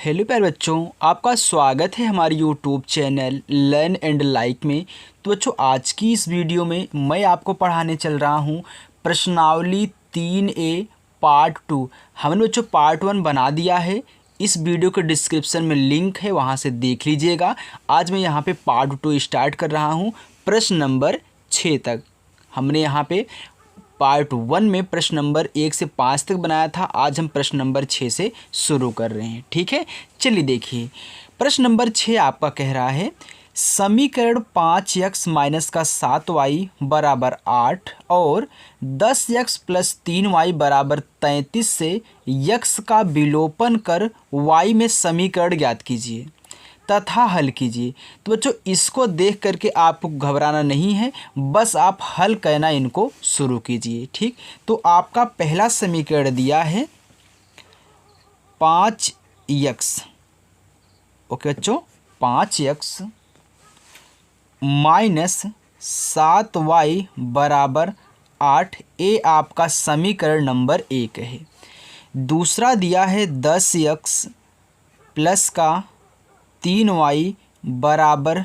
Hello प्यारे बच्चों, आपका स्वागत है हमारे YouTube channel learn and like में। तो बच्चों, आज की इस वीडियो में मैं आपको पढ़ाने चल रहा हूँ प्रश्नावली 3A पार्ट 2। हमने बच्चों पार्ट 1 बना दिया है। इस वीडियो के डिस्क्रिप्शन में लिंक है, वहाँ से देख लीजिएगा। आज मैं यहाँ पे पार्ट 2 स्टार्ट कर रहा हूँ प्रश्न नंबर 6 तक। हमने यहाँ पे पार्ट 1 में प्रश्न नंबर 1 से 5 तक बनाया था। आज हम प्रश्न नंबर 6 से शुरू कर रहे हैं। ठीक है, चलिए देखिए। प्रश्न नंबर 6 आपका कह रहा है समीकरण 5x माइनस का 7y बराबर 8 और 10x प्लस 3y बराबर 33 से x का विलोपन कर y में समीकरण ज्ञात कीजिए तथा हल कीजिए। तो बच्चों, इसको देख करके आपको घबराना नहीं है, बस आप हल करना इनको शुरू कीजिए। ठीक, तो आपका पहला समीकरण दिया है 5x। ओके बच्चों, 5x माइनस 7y बराबर 8, ये आपका समीकरण नंबर 1 है। दूसरा दिया है 10x प्लस का 3y बराबर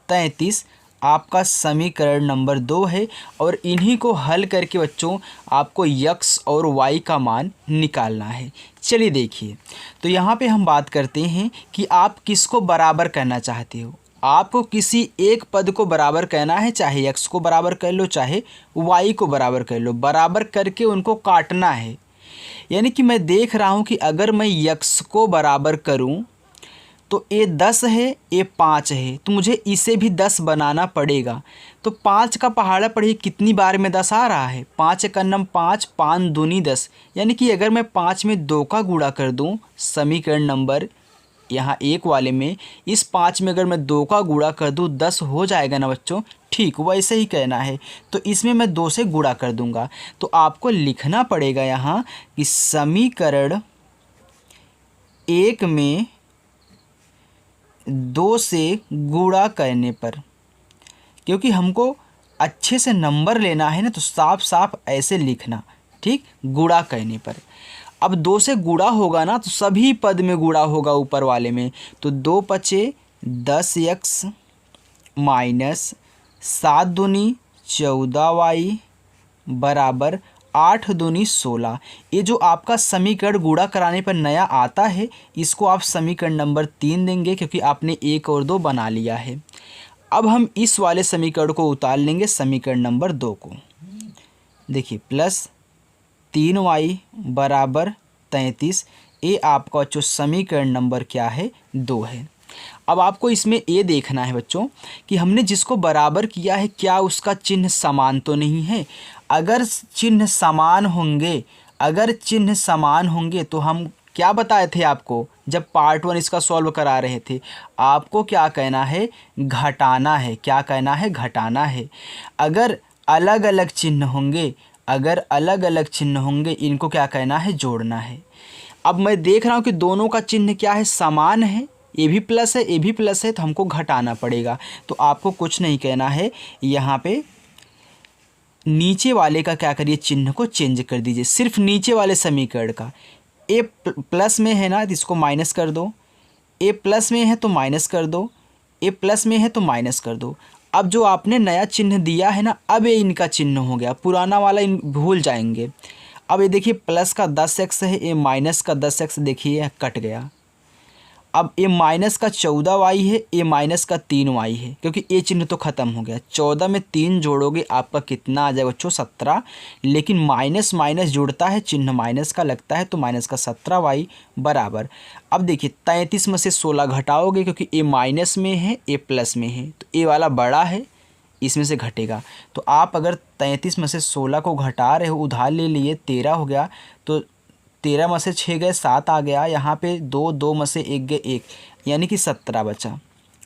33, आपका समीकरण नंबर 2 है। और इन्हीं को हल करके बच्चों आपको x और y का मान निकालना है। चलिए देखिए, तो यहाँ पे हम बात करते हैं कि आप किसको बराबर करना चाहते हो। आपको किसी एक पद को बराबर करना है, चाहे x को बराबर कर लो चाहे y को बराबर कर लो। बराबर करके उनको काटना है। यानी कि मैं देख रहा हूँ कि अगर मैं x को बराबर करूँ तो ये 10 है, ये 5 है, तो मुझे इसे भी 10 बनाना पड़ेगा। तो 5 का पहाड़ा पढ़िए कितनी बार में 10 आ रहा है। 5 एक अन्नम 5, 5 दूनी 10। यानी कि अगर मैं 5 में 2 का गुणा कर दूं, समीकरण नंबर यहाँ 1 वाले में, इस 5 में अगर मैं 2 का गुणा कर दूं 10 हो जाएगा ना बच्चों। ठीक वैसे ही कहना है, तो इसमें मैं 2 से गुणा कर दूंगा। तो आपको लिखना पड़ेगा यहाँ कि समीकरण 1 में 2 से गुणा करने पर, क्योंकि हमको अच्छे से नंबर लेना है ना, तो साफ साफ ऐसे लिखना। ठीक, गुणा करने पर। अब 2 से गुणा होगा ना तो सभी पद में गुणा होगा ऊपर वाले में। तो 2 पचे 10x माइनस 7 दूनी 14y बराबर 8 दूनी 16। ये जो आपका समीकरण गुणा कराने पर नया आता है, इसको आप समीकरण नंबर 3 देंगे, क्योंकि आपने 1 और 2 बना लिया है। अब हम इस वाले समीकरण को उतार लेंगे, समीकरण नंबर 2 को। देखिए, प्लस 3y बराबर 33, ये आपका जो समीकरण नंबर क्या है 2 है। अब आपको इसमें ये देखना है बच्चों कि हमने जिसको बराबर किया है क्या उसका चिन्ह समान तो नहीं है। अगर चिन्ह समान होंगे तो हम क्या बताए थे आपको जब पार्ट 1 इसका सॉल्व करा रहे थे, आपको क्या कहना है, घटाना है। क्या कहना है, घटाना है। अगर अलग अलग चिन्ह होंगे इनको क्या कहना है, जोड़ना है। अब मैं देख रहा हूँ कि दोनों का चिन्ह क्या है, समान है। ये भी प्लस है, ये भी प्लस है, तो हमको घटाना पड़ेगा। तो आपको कुछ नहीं कहना है, यहाँ पे नीचे वाले का क्या करिए, चिन्ह को चेंज कर दीजिए। सिर्फ नीचे वाले समीकरण का, ए प्लस में है ना तो इसको माइनस कर दो, ए प्लस में है तो माइनस कर दो, ए प्लस में है तो माइनस कर दो। अब जो आपने नया चिन्ह दिया है ना, अब ये इनका चिन्ह हो गया, पुराना वाला इन भूल जाएंगे। अब ये देखिए, प्लस का 10x है, ये माइनस का 10x देखिए कट गया। अब ये माइनस का 14y है, ये माइनस का 3y है, क्योंकि ये चिन्ह तो ख़त्म हो गया। 14 में 3 जोड़ोगे आपका कितना आ जाएगा बच्चों, 17। लेकिन माइनस माइनस जुड़ता है, चिन्ह माइनस का लगता है, तो माइनस का 17y बराबर। अब देखिए 33 में से 16 घटाओगे, क्योंकि ये माइनस में है, ये प्लस में है, तो ये वाला बड़ा है, इसमें से घटेगा। तो आप अगर 33 में से 16 को घटा रहे हो, उधार ले लिए 13 हो गया, तो 13 में से 6 गए 7 आ गया। यहाँ पे 2 में से 1 गए 1, यानी कि 17 बचा,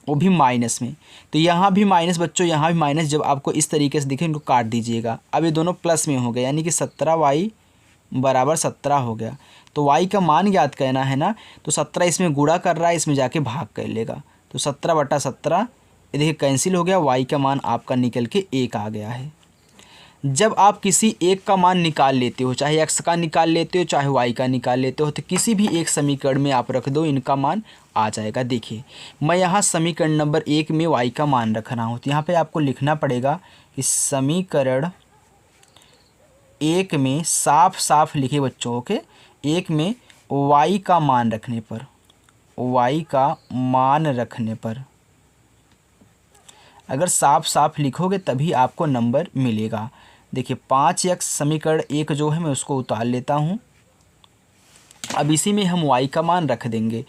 वो भी माइनस में। तो यहाँ भी माइनस बच्चों, यहाँ भी माइनस। जब आपको इस तरीके से दिखे इनको काट दीजिएगा। अब ये दोनों प्लस में हो गए, यानी कि 17y बराबर 17 हो गया। तो y का मान याद करना है ना, तो 17 इसमें गुणा कर रहा है, इसमें जाके भाग कर लेगा। तो 17/17 ये देखिए कैंसिल हो गया, y का मान आपका निकल के 1 आ गया है। जब आप किसी एक का मान निकाल लेते हो, चाहे x का निकाल लेते हो चाहे y का निकाल लेते हो, तो किसी भी एक समीकरण में आप रख दो, इनका मान आ जाएगा। देखिए मैं यहाँ समीकरण नंबर 1 में y का मान रख रहा हूँ, तो यहाँ पे आपको लिखना पड़ेगा कि समीकरण 1 में साफ साफ लिखे बच्चों, ओके, 1 में y का मान रखने पर, y का मान रखने पर अगर साफ साफ लिखोगे तभी आपको नंबर मिलेगा। देखिए 5x समीकरण 1 जो है मैं उसको उतार लेता हूँ। अब इसी में हम y का मान रख देंगे,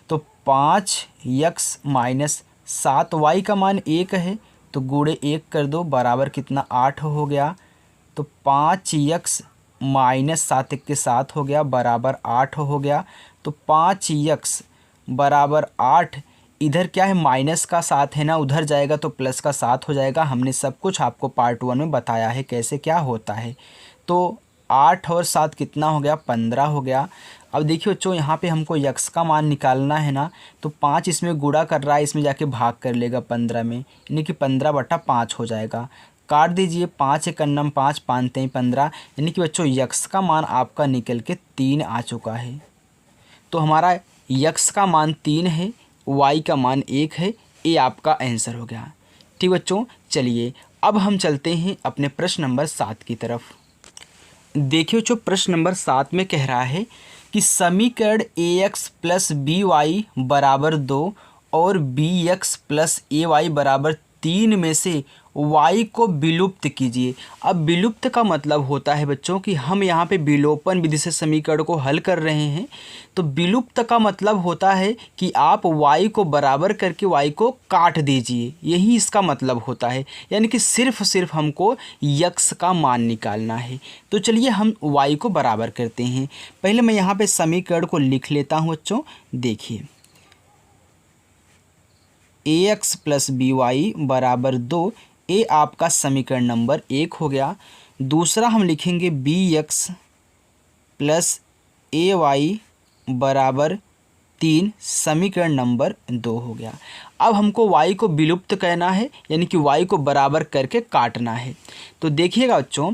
तो 5x माइनस 7y का मान 1 है, तो गुणे 1 कर दो, बराबर कितना 8 हो गया। तो 5x माइनस 7 के 7 हो गया, बराबर 8 हो गया। तो 5x बराबर 8, इधर क्या है माइनस का 7 है ना, उधर जाएगा तो प्लस का 7 हो जाएगा। हमने सब कुछ आपको पार्ट 1 में बताया है कैसे क्या होता है। तो 8 और 7 कितना हो गया, 15 हो गया। अब देखिए बच्चों यहाँ पे हमको x का मान निकालना है ना, तो 5 इसमें गुणा कर रहा है, इसमें जाके भाग कर लेगा 15 में, यानी कि 15/5 हो जाएगा। काट दीजिए, 5 एक अन्नम 5, 5 3 15, यानी कि बच्चों x का मान आपका निकल के 3 आ चुका है। तो हमारा x का मान 3 है, y का मान 1 है, ये आपका आंसर हो गया। ठीक बच्चों, चलिए अब हम चलते हैं अपने प्रश्न नंबर 7 की तरफ। देखिए बच्चों प्रश्न नंबर 7 में कह रहा है कि समीकरण ax प्लस by बराबर 2 और bx प्लस ay बराबर 3 में से y को विलुप्त कीजिए। अब विलुप्त का मतलब होता है बच्चों कि हम यहाँ पे विलोपन विधि से समीकरण को हल कर रहे हैं। तो विलुप्त का मतलब होता है कि आप y को बराबर करके y को काट दीजिए, यही इसका मतलब होता है, यानी कि सिर्फ हमको x का मान निकालना है। तो चलिए हम y को बराबर करते हैं। पहले मैं यहाँ पे समीकरण को लिख लेता हूँ बच्चों। देखिए ax प्लस by बराबर 2, ये आपका समीकरण नंबर 1 हो गया। दूसरा हम लिखेंगे bx प्लस ay बराबर 3, समीकरण नंबर 2 हो गया। अब हमको y को विलुप्त करना है, यानी कि y को बराबर करके काटना है। तो देखिएगा बच्चों,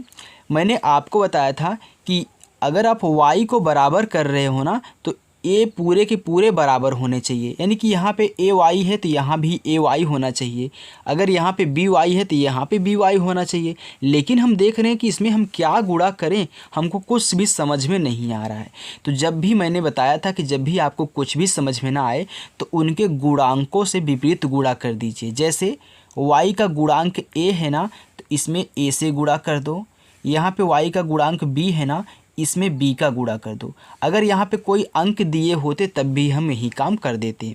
मैंने आपको बताया था कि अगर आप y को बराबर कर रहे हो ना, तो ए पूरे के पूरे बराबर होने चाहिए, यानी कि यहाँ पे ए वाई है तो यहाँ भी ए वाई होना चाहिए, अगर यहाँ पे बी वाई है तो यहाँ पे बी वाई होना चाहिए। लेकिन हम देख रहे हैं कि इसमें हम क्या गुणा करें, हमको कुछ भी समझ में नहीं आ रहा है। तो जब भी मैंने बताया था कि जब भी आपको कुछ भी समझ में ना आए तो उनके गुणांकों से विपरीत गुणा कर दीजिए। जैसे वाई का गुणांक ए है ना, तो इसमें ए से गुणा कर दो। यहाँ पे वाई का गुणांक बी है ना, इसमें b का गुणा कर दो। अगर यहाँ पे कोई अंक दिए होते तब भी हम यही काम कर देते,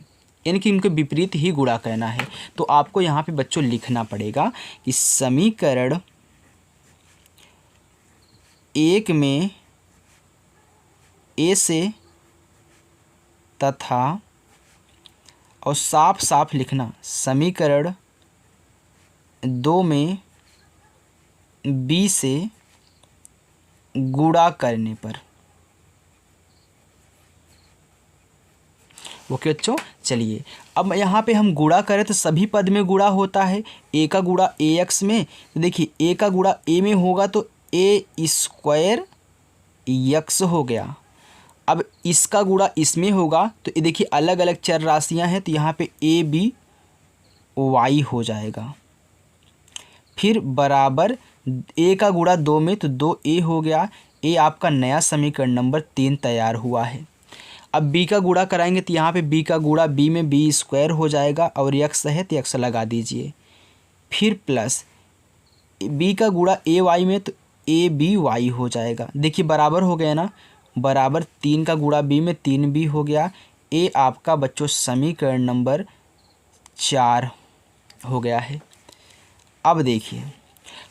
यानी कि इनके विपरीत ही गुणा करना है। तो आपको यहाँ पे बच्चों लिखना पड़ेगा कि समीकरण 1 में a से तथा, और साफ साफ लिखना, समीकरण 2 में b से गुणा करने पर। ओके बच्चों, चलिए अब यहाँ पे हम गुणा करें तो सभी पद में गुणा होता है। a का गुणा ax में, तो देखिए a का गुणा a में होगा तो a स्क्वायर x हो गया। अब इसका गुणा इसमें होगा तो ये देखिए अलग अलग चर राशियाँ हैं, तो यहाँ पे a b y हो जाएगा। फिर बराबर a का गुणा 2 में, तो 2a हो गया। a आपका नया समीकरण नंबर 3 तैयार हुआ है। अब b का गुणा कराएंगे तो यहाँ पे b का गुणा b में b स्क्वायर हो जाएगा, और x है तो x लगा दीजिए। फिर प्लस b का गुणा a y में, तो a b y हो जाएगा। देखिए बराबर हो गया ना, बराबर 3 का गुणा b में 3b हो गया। a आपका बच्चों समीकरण नंबर 4 हो गया है। अब देखिए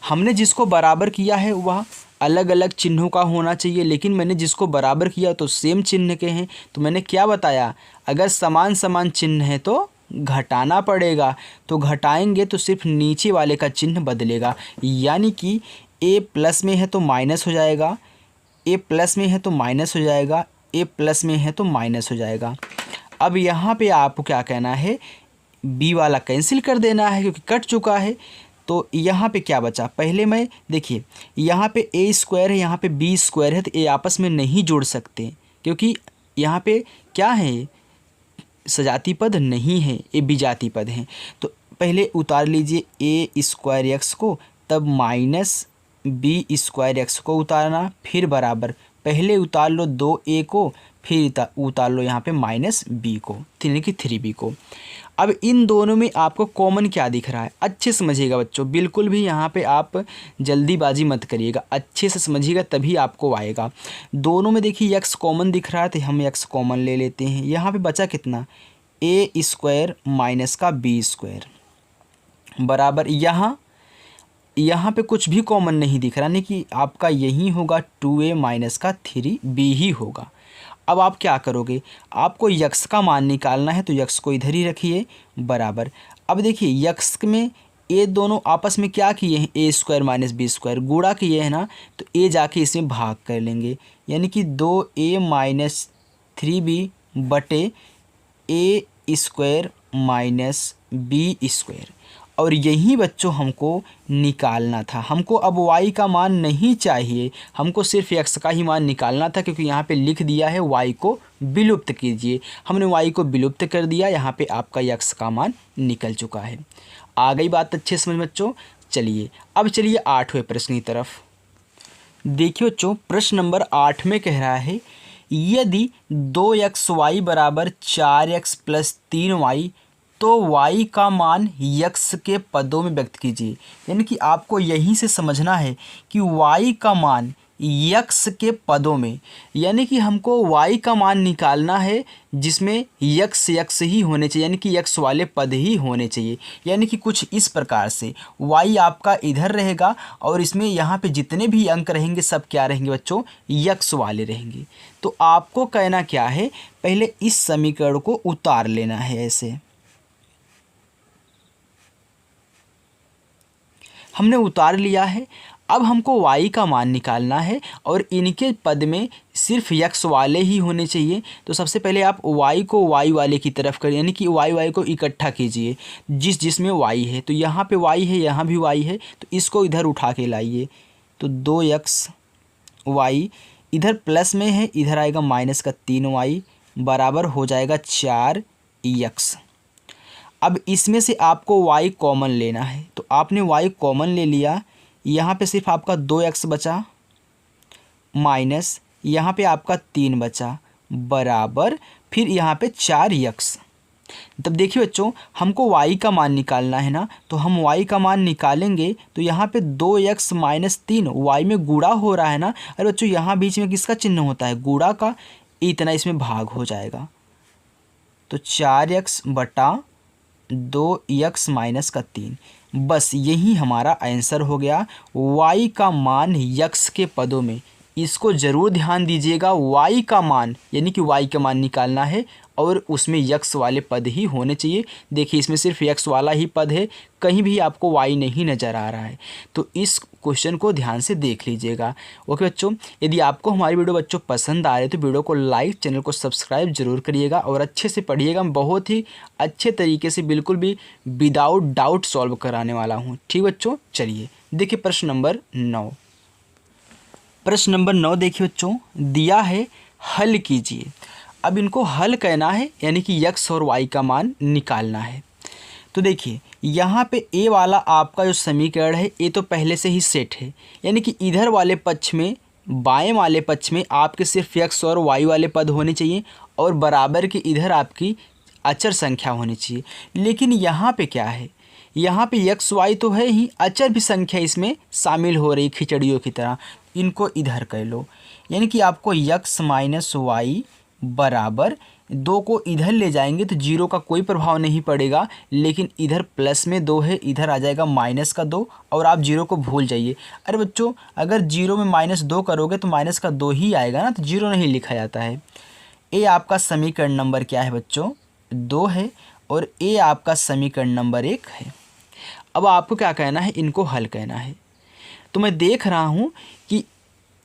हमने जिसको बराबर किया है वह अलग अलग चिन्हों का होना चाहिए, लेकिन मैंने जिसको बराबर किया तो सेम चिन्ह के हैं। तो मैंने क्या बताया, अगर समान समान चिन्ह है तो घटाना पड़ेगा, तो घटाएंगे तो सिर्फ नीचे वाले का चिन्ह बदलेगा। यानी कि a प्लस में है तो माइनस हो जाएगा, a प्लस में है तो माइनस हो जाएगा, a प्लस में है तो माइनस हो जाएगा। अब यहाँ पे आपको क्या कहना है, b वाला कैंसिल कर देना है क्योंकि कट चुका है। तो यहाँ पे क्या बचा, पहले मैं देखिए यहाँ पे ए स्क्वायर है, यहाँ पे बी स्क्वायर है, तो ये आपस में नहीं जुड़ सकते क्योंकि यहाँ पे क्या है, सजाती पद नहीं है, ये विजाती पद हैं। तो पहले उतार लीजिए ए स्क्वायर एक्स को, तब माइनस बी स्क्वायर एक्स को उतारना, फिर बराबर पहले उतार लो 2a को, फिर उतार लो यहाँ पे माइनस बी को, यानी कि 3b को। अब इन दोनों में आपको कॉमन क्या दिख रहा है, अच्छे समझिएगा बच्चों, बिल्कुल भी यहाँ पे आप जल्दीबाजी मत करिएगा, अच्छे से समझिएगा तभी आपको आएगा। दोनों में देखिए x कॉमन दिख रहा है, तो हम x कॉमन ले लेते हैं। यहाँ पे बचा कितना, ए स्क्वायर माइनस का बी स्क्वायर बराबर, यहाँ पे कुछ भी कॉमन नहीं दिख रहा, यानी कि आपका यही होगा 2a माइनस का 3b ही होगा। अब आप क्या करोगे, आपको यक्स का मान निकालना है, तो यक्स को इधर ही रखिए बराबर। अब देखिए यक्स में ये दोनों आपस में क्या किए हैं, ए स्क्वायर माइनस बी स्क्वायर गुणा किए हैं ना, तो ए जाके इसमें भाग कर लेंगे, यानी कि 2a माइनस 3b बटे ए स्क्वायर माइनस बी स्क्वायर। और यही बच्चों हमको निकालना था, हमको अब y का मान नहीं चाहिए, हमको सिर्फ x का ही मान निकालना था, क्योंकि यहाँ पे लिख दिया है y को विलुप्त कीजिए, हमने y को विलुप्त कर दिया, यहाँ पे आपका x का मान निकल चुका है। आ गई बात अच्छे समझ बच्चों। चलिए अब चलिए 8वें प्रश्न की तरफ। देखिए बच्चों प्रश्न नंबर 8 में कह रहा है, यदि 2xy बराबर 4x प्लस 3y तो y का मान x के पदों में व्यक्त कीजिए। यानी कि आपको यहीं से समझना है कि y का मान x के पदों में, यानी कि हमको y का मान निकालना है जिसमें x ही होने चाहिए, यानी कि x वाले पद ही होने चाहिए। यानी कि कुछ इस प्रकार से y आपका इधर रहेगा और इसमें यहाँ पे जितने भी अंक रहेंगे सब क्या रहेंगे बच्चों, x वाले रहेंगे। तो आपको कहना क्या है, पहले इस समीकरण को उतार लेना है, ऐसे हमने उतार लिया है। अब हमको y का मान निकालना है और इनके पद में सिर्फ x वाले ही होने चाहिए। तो सबसे पहले आप y को y वाले की तरफ करें, यानी कि y को इकट्ठा कीजिए जिसमें y है। तो यहाँ पे y है, यहाँ भी y है, तो इसको इधर उठा के लाइए। तो 2xy इधर प्लस में है, इधर आएगा माइनस का 3y बराबर हो जाएगा 4x। अब इसमें से आपको y कॉमन लेना है, तो आपने y कॉमन ले लिया, यहाँ पे सिर्फ आपका 2x बचा माइनस यहाँ पे आपका 3 बचा बराबर फिर यहाँ पे 4x। तब देखिए बच्चों हमको y का मान निकालना है ना, तो हम y का मान निकालेंगे तो यहाँ पे 2x माइनस 3 y में गुणा हो रहा है ना। अरे बच्चों यहाँ बीच में किसका चिन्ह होता है, गुणा का, इतना इसमें भाग हो जाएगा। तो 4x बटा 2x माइनस का 3, बस यही हमारा आंसर हो गया। y का मान x के पदों में, इसको ज़रूर ध्यान दीजिएगा, y का मान यानी कि y का मान निकालना है और उसमें x वाले पद ही होने चाहिए। देखिए इसमें सिर्फ x वाला ही पद है, कहीं भी आपको y नहीं नज़र आ रहा है। तो इस क्वेश्चन को ध्यान से देख लीजिएगा। ओके बच्चों, यदि आपको हमारी वीडियो बच्चों पसंद आ रही है तो वीडियो को लाइक, चैनल को सब्सक्राइब जरूर करिएगा और अच्छे से पढ़िएगा। मैं बहुत ही अच्छे तरीके से बिल्कुल भी विदाउट डाउट सॉल्व कराने वाला हूँ। ठीक बच्चों, चलिए देखिए प्रश्न नंबर 9। प्रश्न नंबर 9 देखिए बच्चों, दिया है हल कीजिए। अब इनको हल कहना है, यानी कि x और y का मान निकालना है। तो देखिए यहाँ पे a वाला आपका जो समीकरण है ये तो पहले से ही सेट है, यानी कि इधर वाले पक्ष में, बाएं वाले पक्ष में आपके सिर्फ x और y वाले पद होने चाहिए और बराबर के इधर आपकी अचर संख्या होनी चाहिए। लेकिन यहाँ पे क्या है, यहाँ पे x y तो है ही, अचर भी संख्या इसमें शामिल हो रही खिचड़ियों की तरह। इनको इधर कर लो, यानी कि आपको x माइनस वाई बराबर 2 को इधर ले जाएंगे तो 0 का कोई प्रभाव नहीं पड़ेगा, लेकिन इधर प्लस में 2 है, इधर आ जाएगा माइनस का 2 और आप 0 को भूल जाइए। अरे बच्चों अगर 0 में माइनस 2 करोगे तो माइनस का 2 ही आएगा ना, तो 0 नहीं लिखा जाता है। ए आपका समीकरण नंबर क्या है बच्चों, 2 है और ए आपका समीकरण नंबर 1 है। अब आपको क्या कहना है, इनको हल कहना है। तो मैं देख रहा हूँ कि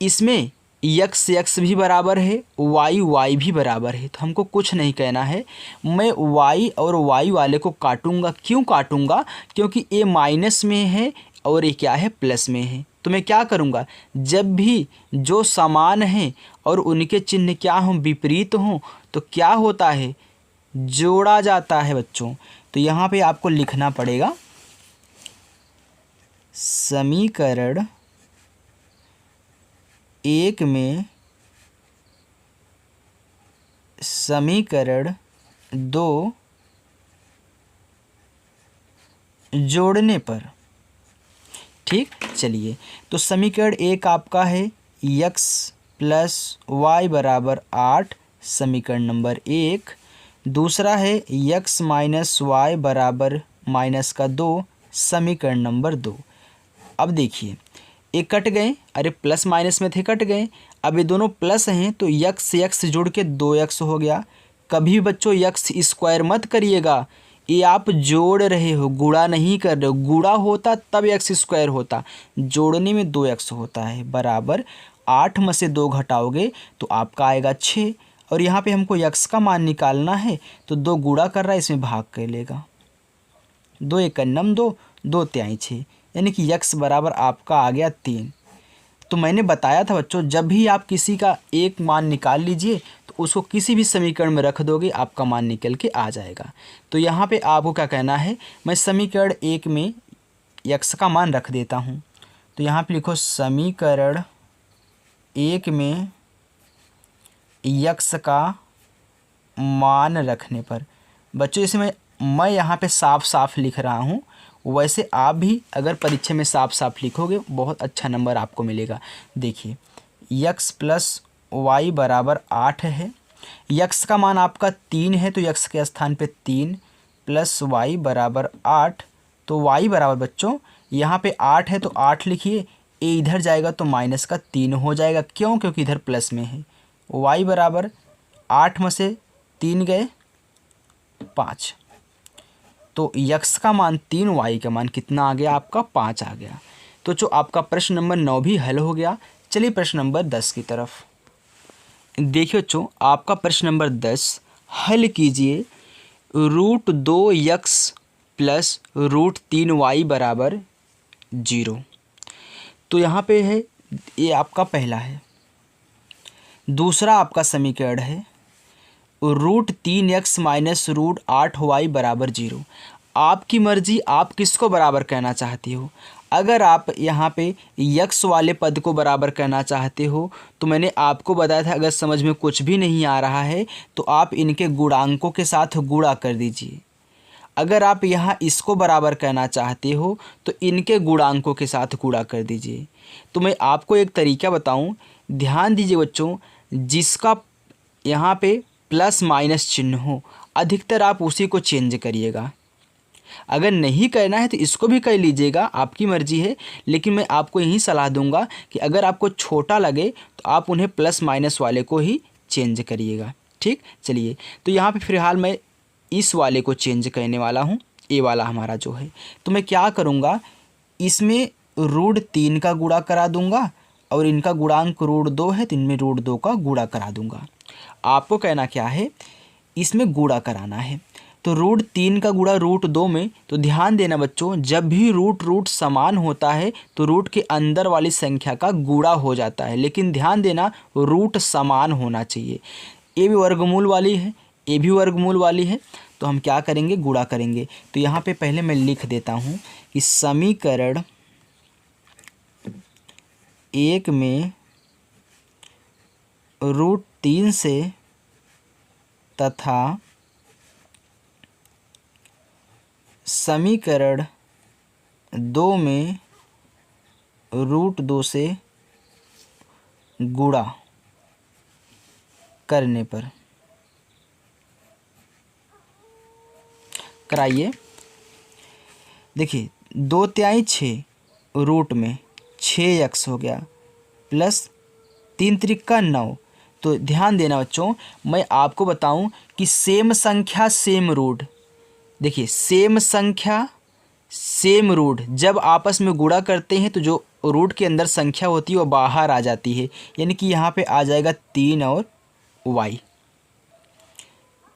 इसमें यक्स यक्स भी बराबर है, वाई वाई भी बराबर है, तो हमको कुछ नहीं कहना है। मैं वाई और वाई वाले को काटूंगा। क्यों काटूंगा? क्योंकि ए माइनस में है और ये क्या है, प्लस में है। तो मैं क्या करूंगा, जब भी जो समान है और उनके चिन्ह क्या हों, विपरीत हों, तो क्या होता है, जोड़ा जाता है बच्चों। तो यहाँ पे आपको लिखना पड़ेगा समीकरण 1 में समीकरण 2 जोड़ने पर। ठीक, चलिए, तो समीकरण 1 आपका है यक्स प्लस वाई बराबर 8, समीकरण नंबर 1। दूसरा है यक्स माइनस वाई बराबर माइनस का 2, समीकरण नंबर 2। अब देखिए, ये कट गए, अरे प्लस माइनस में थे, कट गए। अब ये दोनों प्लस हैं तो यक्स यक्स जुड़ के 2x हो गया। कभी भी बच्चों यक्स स्क्वायर मत करिएगा, ये आप जोड़ रहे हो, गुणा नहीं कर रहे हो। गुणा होता तब एक्स स्क्वायर होता, जोड़ने में 2x होता है। बराबर 8 में से 2 घटाओगे तो आपका आएगा 6, और यहाँ पे हमको यक्स का मान निकालना है, तो 2 गुणा कर रहा है, इसमें भाग कर लेगा। 2 एकन्नम 2, 2 तिहाई 6, यानी कि यक्स बराबर आपका आ गया 3। तो मैंने बताया था बच्चों, जब भी आप किसी का एक मान निकाल लीजिए तो उसको किसी भी समीकरण में रख दोगे, आपका मान निकल के आ जाएगा। तो यहाँ पे आपको क्या कहना है, मैं समीकरण 1 में यक्स का मान रख देता हूँ। तो यहाँ पे लिखो समीकरण 1 में यक्स का मान रखने पर। बच्चों जैसे मैं यहाँ पे साफ साफ लिख रहा हूँ, वैसे आप भी अगर परीक्षा में साफ साफ लिखोगे बहुत अच्छा नंबर आपको मिलेगा। देखिए, यक्स प्लस वाई बराबर 8 है, यक्स का मान आपका 3 है, तो यक्स के स्थान पे 3 प्लस वाई बराबर 8। तो वाई बराबर बच्चों यहाँ पे 8 है तो 8 लिखिए, ए इधर जाएगा तो माइनस का 3 हो जाएगा। क्यों? क्योंकि इधर प्लस में है। वाई बराबर 8 में से 3 गए 5, तो यक्स का मान 3, वाई का मान कितना आ गया आपका, 5 आ गया। तो जो आपका प्रश्न नंबर 9 भी हल हो गया। चलिए प्रश्न नंबर 10 की तरफ देखिए बच्चों, आपका प्रश्न नंबर 10 हल कीजिए। √2 यक्स प्लस √3 वाई बराबर 0। तो यहाँ पे है, ये आपका पहला है। दूसरा आपका समीकरण है √3 यक्स माइनस √8 वाई बराबर 0। आपकी मर्जी, आप किसको बराबर कहना चाहते हो। अगर आप यहाँ पे यक्स वाले पद को बराबर कहना चाहते हो तो मैंने आपको बताया था, अगर समझ में कुछ भी नहीं आ रहा है तो आप इनके गुणांकों के साथ गुणा कर दीजिए। अगर आप यहाँ इसको बराबर कहना चाहते हो तो इनके गुणांकों के साथ गुणा कर दीजिए। तो मैं आपको एक तरीका बताऊं, ध्यान दीजिए बच्चों, जिसका यहाँ पे प्लस माइनस चिन्ह हो, अधिकतर आप उसी को चेंज करिएगा। अगर नहीं करना है तो इसको भी कर लीजिएगा, आपकी मर्जी है। लेकिन मैं आपको यही सलाह दूंगा कि अगर आपको छोटा लगे तो आप उन्हें प्लस माइनस वाले को ही चेंज करिएगा। ठीक, चलिए, तो यहाँ पे फिलहाल मैं इस वाले को चेंज करने वाला हूँ, ए वाला हमारा जो है। तो मैं क्या करूँगा, इसमें √3 का गुणा करा दूंगा और इनका गुणांक √2 है तो इनमें √2 का गुणा करा दूंगा। आपको कहना क्या है, इसमें गुणा कराना है। तो √3 का गुणा √2 में, तो ध्यान देना बच्चों, जब भी रूट समान होता है तो रूट के अंदर वाली संख्या का गुणा हो जाता है। लेकिन ध्यान देना, रूट समान होना चाहिए। ए भी वर्गमूल वाली है, ए भी वर्गमूल वाली है, तो हम क्या करेंगे, गुणा करेंगे। तो यहाँ पे पहले मैं लिख देता हूँ कि समीकरण 1 में √3 से तथा समीकरण 2 में √2 से गुणा करने पर। कराइए। देखिए, 2 तिहाई 6 रूट में 6x हो गया प्लस 3 त्रिका 9। तो ध्यान देना बच्चों, मैं आपको बताऊं कि सेम संख्या सेम रूट। देखिए, सेम संख्या सेम रूट जब आपस में गुणा करते हैं तो जो रूट के अंदर संख्या होती है वो बाहर आ जाती है, यानी कि यहाँ पे आ जाएगा 3 और y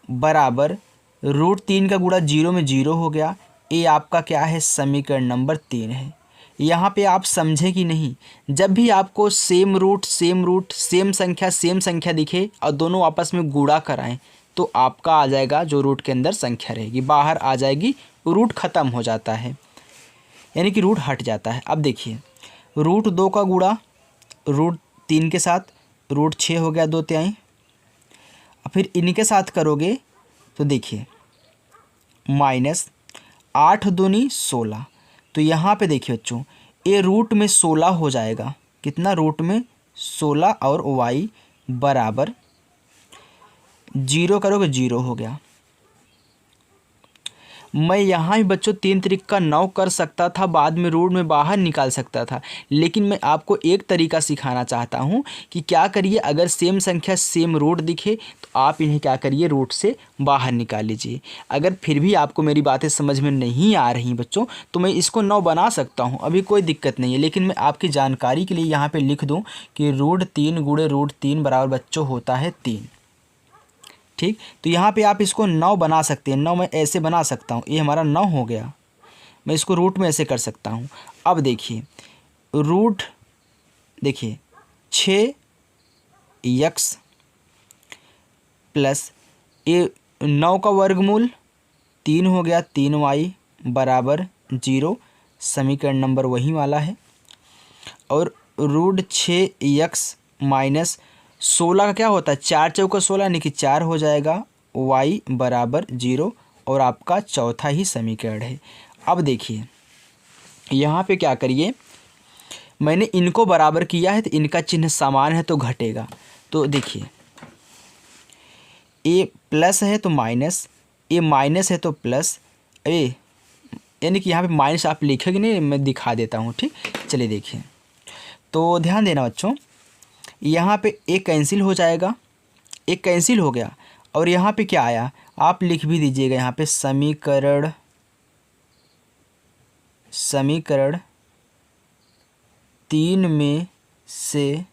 बराबर √3 का गुणा 0 में 0 हो गया। ये आपका क्या है, समीकरण नंबर 3 है। यहाँ पे आप समझे कि नहीं, जब भी आपको सेम रूट सेम संख्या दिखे और दोनों आपस में गुणा कराएं तो आपका आ जाएगा जो रूट के अंदर संख्या रहेगी बाहर आ जाएगी, रूट ख़त्म हो जाता है, यानी कि रूट हट जाता है। अब देखिए √2 का गुणा √3 के साथ √6 हो गया 2/3। और फिर इनके साथ करोगे तो देखिए -8 दूनी 16। तो यहाँ पे देखिए बच्चों ये रूट में 16 हो जाएगा, कितना रूट में 16 और y बराबर 0 करोगे 0 हो गया। मैं यहाँ भी बच्चों 3 तरीका 9 कर सकता था, बाद में रूट में बाहर निकाल सकता था, लेकिन मैं आपको एक तरीका सिखाना चाहता हूँ कि क्या करिए, अगर सेम संख्या सेम रूट दिखे तो आप इन्हें क्या करिए, रूट से बाहर निकाल लीजिए। अगर फिर भी आपको मेरी बातें समझ में नहीं आ रही बच्चों तो मैं इसको 9 बना सकता हूँ, अभी कोई दिक्कत नहीं है, लेकिन मैं आपकी जानकारी के लिए यहाँ पर लिख दूँ कि √3 गुणे √3 बराबर बच्चों होता है 3। ठीक, तो यहाँ पे आप इसको 9 बना सकते हैं। 9 मैं ऐसे बना सकता हूँ, ये हमारा 9 हो गया, मैं इसको रूट में ऐसे कर सकता हूँ। अब देखिए रूट देखिए 6x प्लस ये 9 का वर्गमूल 3 हो गया, 3y बराबर 0, समीकरण नंबर वही वाला है। और √6x माइनस 16 का क्या होता है, 4 चौका 16 यानी कि 4 हो जाएगा, y बराबर 0, और आपका चौथा ही समीकरण है। अब देखिए यहाँ पे क्या करिए, मैंने इनको बराबर किया है तो इनका चिन्ह समान है तो घटेगा। तो देखिए a प्लस है तो माइनस, a माइनस है तो प्लस, a यानी कि यहाँ पे माइनस आप लिखेंगे नहीं, मैं दिखा देता हूँ। ठीक, चलिए देखिए, तो ध्यान देना बच्चों, यहाँ पे एक कैंसिल हो जाएगा, एक कैंसिल हो गया, और यहाँ पे क्या आया आप लिख भी दीजिएगा, यहाँ पे समीकरण 3 में से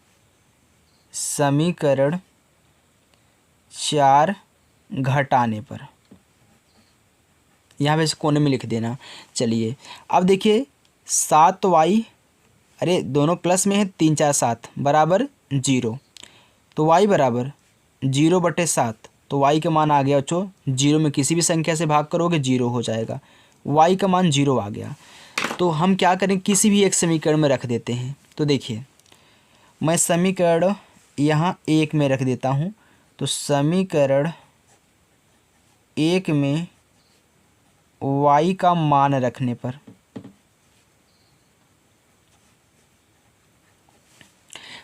समीकरण 4 घटाने पर, यहाँ पे इस कोने में लिख देना। चलिए अब देखिए 7y, अरे दोनों प्लस में है, 3 4 7 बराबर 0, तो y बराबर 0/7, तो y का मान आ गया बच्चों 0 में किसी भी संख्या से भाग करोगे 0 हो जाएगा, y का मान 0 आ गया। तो हम क्या करें, किसी भी एक समीकरण में रख देते हैं। तो देखिए मैं समीकरण यहाँ 1 में रख देता हूँ, तो समीकरण 1 में y का मान रखने पर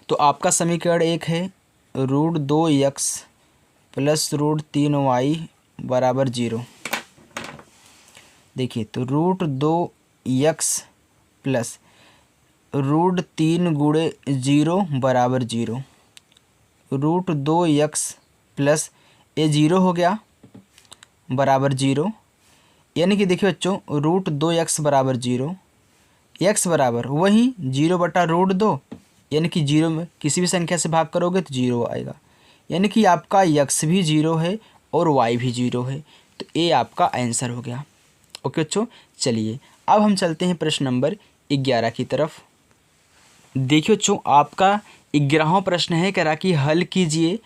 तो आपका समीकरण 1 है √2x प्लस √3y बराबर 0। देखिए तो √2x प्लस √3 गुणे 0 बराबर 0, √2x प्लस ये 0 हो गया बराबर 0, यानी कि देखिए बच्चों √2x बराबर 0, x बराबर वही 0/√2, यानी कि 0 में किसी भी संख्या से भाग करोगे तो 0 आएगा, यानी कि आपका x भी 0 है और y भी 0 है, तो ये आपका आंसर हो गया। ओके बच्चों, चलिए अब हम चलते हैं प्रश्न नंबर 11 की तरफ। देखिए बच्चों आपका 11वां प्रश्न है, कह रहा कि हल कीजिए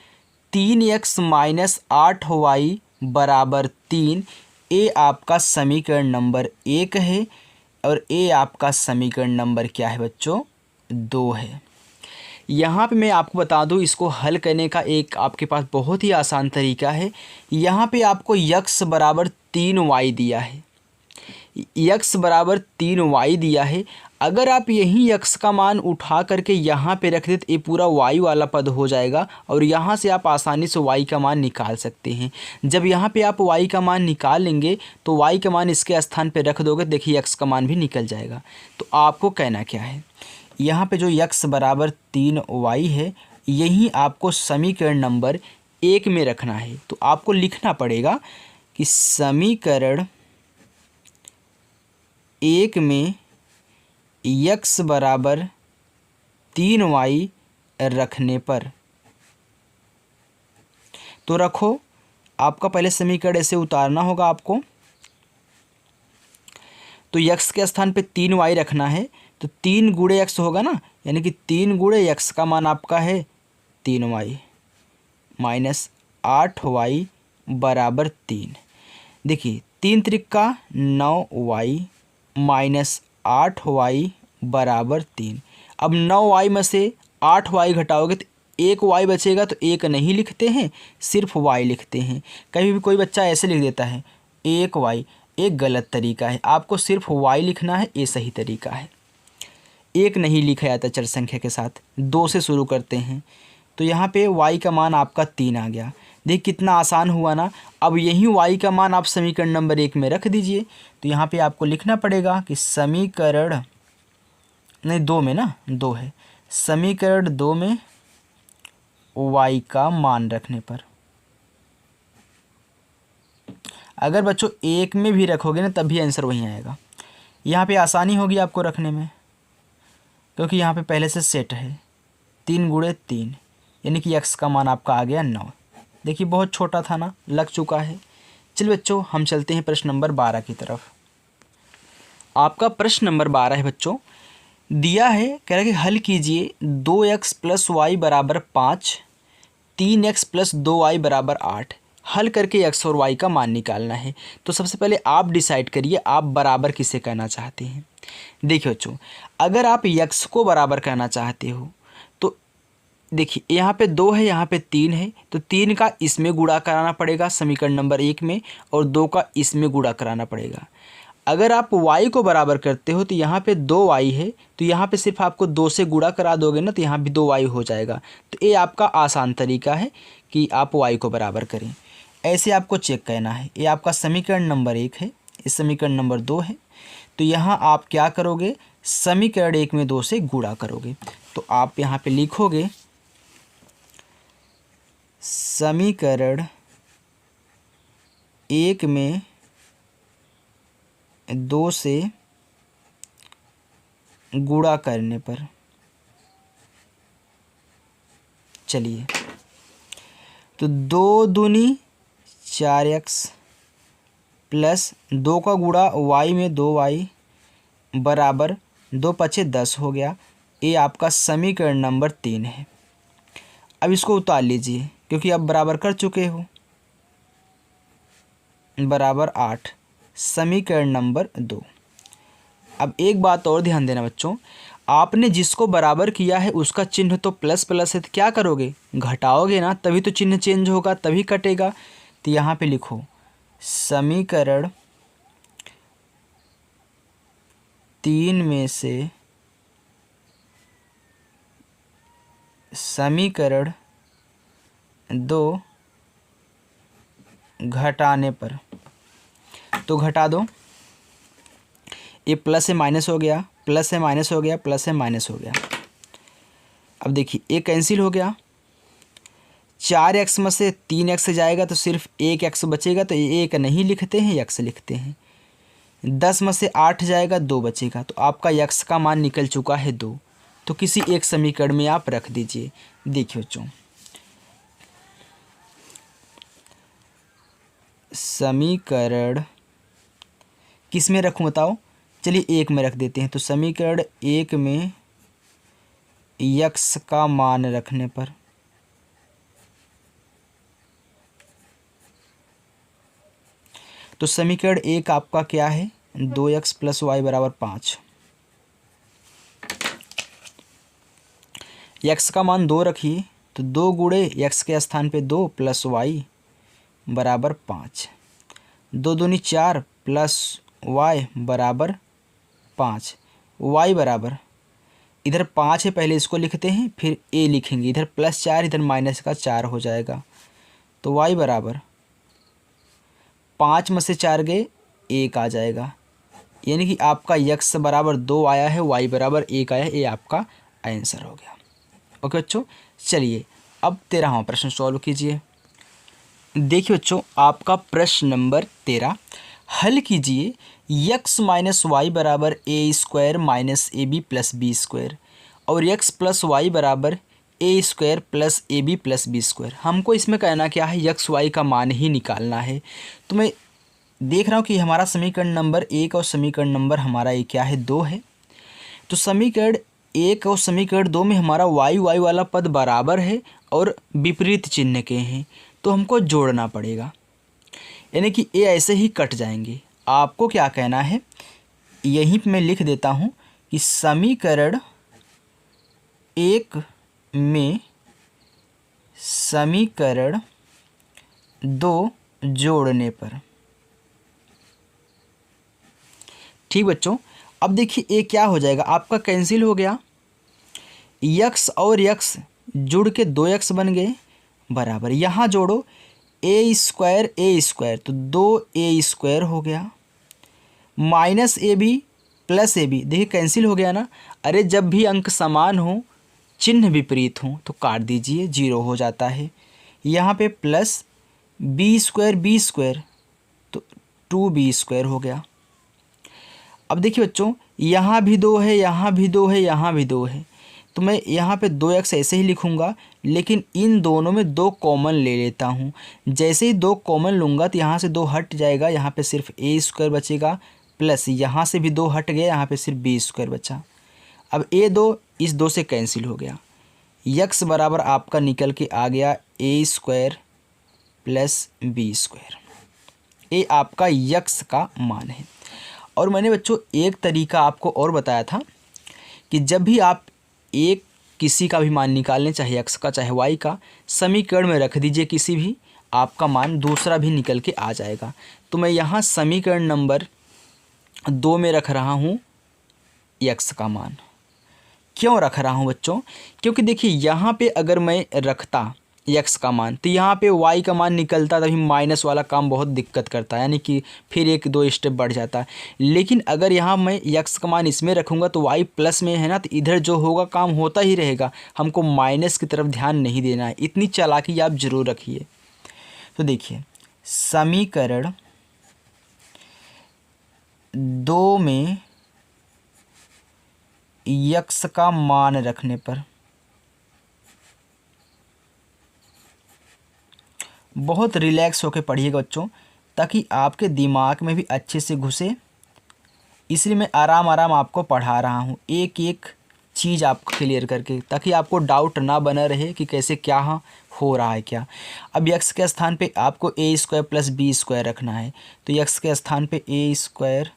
3x माइनस 8y बराबर 3, ये आपका समीकरण नंबर 1 है और ये आपका समीकरण नंबर क्या है बच्चों, 2 है। यहाँ पे मैं आपको बता दूँ, इसको हल करने का एक आपके पास बहुत ही आसान तरीका है। यहाँ पे आपको x बराबर 3y दिया है, x बराबर 3y दिया है। अगर आप यही x का मान उठा करके यहाँ पे रख दें तो ये पूरा y वाला पद हो जाएगा और यहाँ से आप आसानी से y का मान निकाल सकते हैं। जब यहाँ पे आप y का मान निकाल लेंगे तो y का मान इसके स्थान पे रख दोगे, देखिए x का मान भी निकल जाएगा। तो आपको कहना क्या है, यहाँ पे जो x बराबर 3y है यही आपको समीकरण नंबर 1 में रखना है। तो आपको लिखना पड़ेगा कि समीकरण 1 में x बराबर 3y रखने पर। तो रखो, आपका पहले समीकरण ऐसे उतारना होगा आपको। तो x के स्थान पे 3y रखना है, तो 3 गुणे x होगा ना, यानी कि 3 गुणे x का मान आपका है 3y माइनस 8y बराबर 3। देखिए 3 त्रिक 9y माइनस 8y बराबर 3। अब 9y में से 8y घटाओगे तो 1y बचेगा, तो 1 नहीं लिखते हैं, सिर्फ y लिखते हैं। कभी भी कोई बच्चा ऐसे लिख देता है 1y, एक गलत तरीका है। आपको सिर्फ y लिखना है, ये सही तरीका है। 1 नहीं लिखा जाता चर संख्या के साथ, 2 से शुरू करते हैं। तो यहाँ पे y का मान आपका 3 आ गया। देख कितना आसान हुआ ना। अब यही y का मान आप समीकरण नंबर 1 में रख दीजिए। तो यहाँ पे आपको लिखना पड़ेगा कि समीकरण नहीं 2 में ना, 2 है, समीकरण 2 में y का मान रखने पर। अगर बच्चों 1 में भी रखोगे ना तब भी आंसर वहीं आएगा। यहाँ पे आसानी होगी आपको रखने में, क्योंकि यहाँ पे पहले से सेट है 3 गुणे 3, यानी कि x का मान आपका आ गया 9। देखिए बहुत छोटा था ना, लग चुका है। चलिए बच्चों हम चलते हैं प्रश्न नंबर 12 की तरफ। आपका प्रश्न नंबर 12 है बच्चों, दिया है, कह रहा है कि हल कीजिए 2x प्लस वाई बराबर 5, 3x प्लस 2y बराबर 8। हल करके x और y का मान निकालना है। तो सबसे पहले आप डिसाइड करिए आप बराबर किसे कहना चाहते हैं। देखिए बच्चों, अगर आप x को बराबर कहना चाहते हो तो देखिए यहाँ पे 2 है, यहाँ पे 3 है, तो 3 का इसमें गुणा कराना पड़ेगा समीकरण नंबर 1 में, और 2 का इसमें गुणा कराना पड़ेगा। अगर आप y को बराबर करते हो तो यहाँ पे 2y है, तो यहाँ पे सिर्फ आपको 2 से गुणा करा दोगे ना, तो यहाँ भी 2y हो जाएगा। तो ये आपका आसान तरीका है कि आप y को बराबर करें। ऐसे आपको चेक करना है। ये आपका समीकरण नंबर 1 है, इस समीकरण नंबर 2 है। तो यहाँ आप क्या करोगे, समीकरण 1 में 2 से गुणा करोगे। तो आप यहाँ पे लिखोगे समीकरण 1 में 2 से गुणा करने पर। चलिए, तो 2 दूनी 4x प्लस 2 का गुणा y में 2y बराबर 2 पचे 10 हो गया। ये आपका समीकरण नंबर 3 है। अब इसको उतार लीजिए, क्योंकि आप बराबर कर चुके हो। बराबर 8, समीकरण नंबर 2। अब एक बात और ध्यान देना बच्चों, आपने जिसको बराबर किया है उसका चिन्ह तो प्लस प्लस है, तो क्या करोगे, घटाओगे ना, तभी तो चिन्ह चेंज होगा, तभी कटेगा। तो यहाँ पे लिखो समीकरण 3 में से समीकरण 2 घटाने पर। तो घटा दो, ये प्लस से माइनस हो गया, प्लस से माइनस हो गया, प्लस से माइनस हो गया। अब देखिए ये कैंसिल हो गया, 4x में से 3x जाएगा तो सिर्फ 1x बचेगा, तो ये 1 नहीं लिखते हैं, x लिखते हैं। 10 में से 8 जाएगा, 2 बचेगा, तो आपका x का मान निकल चुका है 2। तो किसी एक समीकरण में आप रख दीजिए। देखिए बच्चों, समीकरण किस में रखूं बताओ, चलिए 1 में रख देते हैं। तो समीकरण 1 में x का मान रखने पर। तो समीकरण 1 आपका क्या है, 2x प्लस वाई बराबर 5। x का मान 2 रखिए, तो 2 गुणे x के स्थान पे 2 प्लस वाई बराबर 5। 2 दूनी 4 प्लस y बराबर 5। y बराबर, इधर 5 है, पहले इसको लिखते हैं, फिर a लिखेंगे, इधर प्लस 4, इधर माइनस का 4 हो जाएगा। तो y बराबर 5 में से 4 गए 1 आ जाएगा, यानी कि आपका x बराबर 2 आया है, y बराबर 1 आया है। ये आपका आंसर हो गया। ओके बच्चों, चलिए अब 13वां प्रश्न सॉल्व कीजिए। देखिए बच्चों, आपका प्रश्न नंबर 13, हल कीजिए यक्स माइनस वाई बराबर A square minus A B plus B square और यक्स प्लस वाई बराबर A square plus A B plus B square. हमको इसमें कहना क्या है, यक्स वाई का मान ही निकालना है। तो मैं देख रहा हूँ कि हमारा समीकरण नंबर 1 और समीकरण नंबर हमारा ये क्या है, 2 है। तो समीकरण 1 और समीकरण 2 में हमारा वाई वाई वाला पद बराबर है और विपरीत चिन्ह के हैं, तो हमको जोड़ना पड़ेगा, यानी कि ये ऐसे ही कट जाएंगे। आपको क्या कहना है, यहीं पे मैं लिख देता हूँ कि समीकरण 1 में समीकरण 2 जोड़ने पर। ठीक बच्चों, अब देखिए ये क्या हो जाएगा, आपका कैंसिल हो गया, यक्स और यक्स जुड़ के 2x बन गए बराबर, यहाँ जोड़ो ए स्क्वायर तो 2a स्क्वायर हो गया minus A B plus A B, देखिए कैंसिल हो गया ना। अरे जब भी अंक समान हो चिन्ह विपरीत हो तो काट दीजिए, 0 हो जाता है। यहाँ पे प्लस बी स्क्वायर तो 2b स्क्वायर हो गया। अब देखिए बच्चों, यहाँ भी 2 है, यहाँ भी 2 है, यहाँ भी 2 है, तो मैं यहाँ पे 2x ऐसे ही लिखूँगा, लेकिन इन दोनों में 2 कॉमन ले लेता हूँ। जैसे ही 2 कॉमन लूँगा तो यहाँ से 2 हट जाएगा, यहाँ पे सिर्फ a स्क्वायर बचेगा प्लस यहाँ से भी 2 हट गया, यहाँ पे सिर्फ b स्क्वायर बचा। अब ये 2 इस 2 से कैंसिल हो गया, यक्स बराबर आपका निकल के आ गया a square plus b square. ये आपका यक्स का मान है। और मैंने बच्चों एक तरीका आपको और बताया था कि जब भी आप एक किसी का भी मान निकाल लें, चाहे एक्स का चाहे वाई का, समीकरण में रख दीजिए किसी भी, आपका मान दूसरा भी निकल के आ जाएगा। तो मैं यहाँ समीकरण नंबर 2 में रख रहा हूँ एक्स का मान। क्यों रख रहा हूँ बच्चों, क्योंकि देखिए यहाँ पे अगर मैं रखता यक्स का मान तो यहाँ पे वाई का मान निकलता, तभी माइनस वाला काम बहुत दिक्कत करता है, यानी कि फिर 1-2 स्टेप बढ़ जाता है। लेकिन अगर यहाँ मैं यक्स का मान इसमें रखूँगा तो वाई प्लस में है ना, तो इधर जो होगा काम होता ही रहेगा, हमको माइनस की तरफ ध्यान नहीं देना है। इतनी चालाकी आप ज़रूर रखिए। तो देखिए समीकरण 2 में यक्स का मान रखने पर बहुत रिलैक्स होकर पढ़िएगा बच्चों, ताकि आपके दिमाग में भी अच्छे से घुसे। इसलिए मैं आराम आराम आपको पढ़ा रहा हूँ, एक एक चीज़ आपको क्लियर करके, ताकि आपको डाउट ना बना रहे कि कैसे क्या हो रहा है क्या। अब यक्स के स्थान पे आपको A square plus B square रखना है, तो यक्स के स्थान पे A square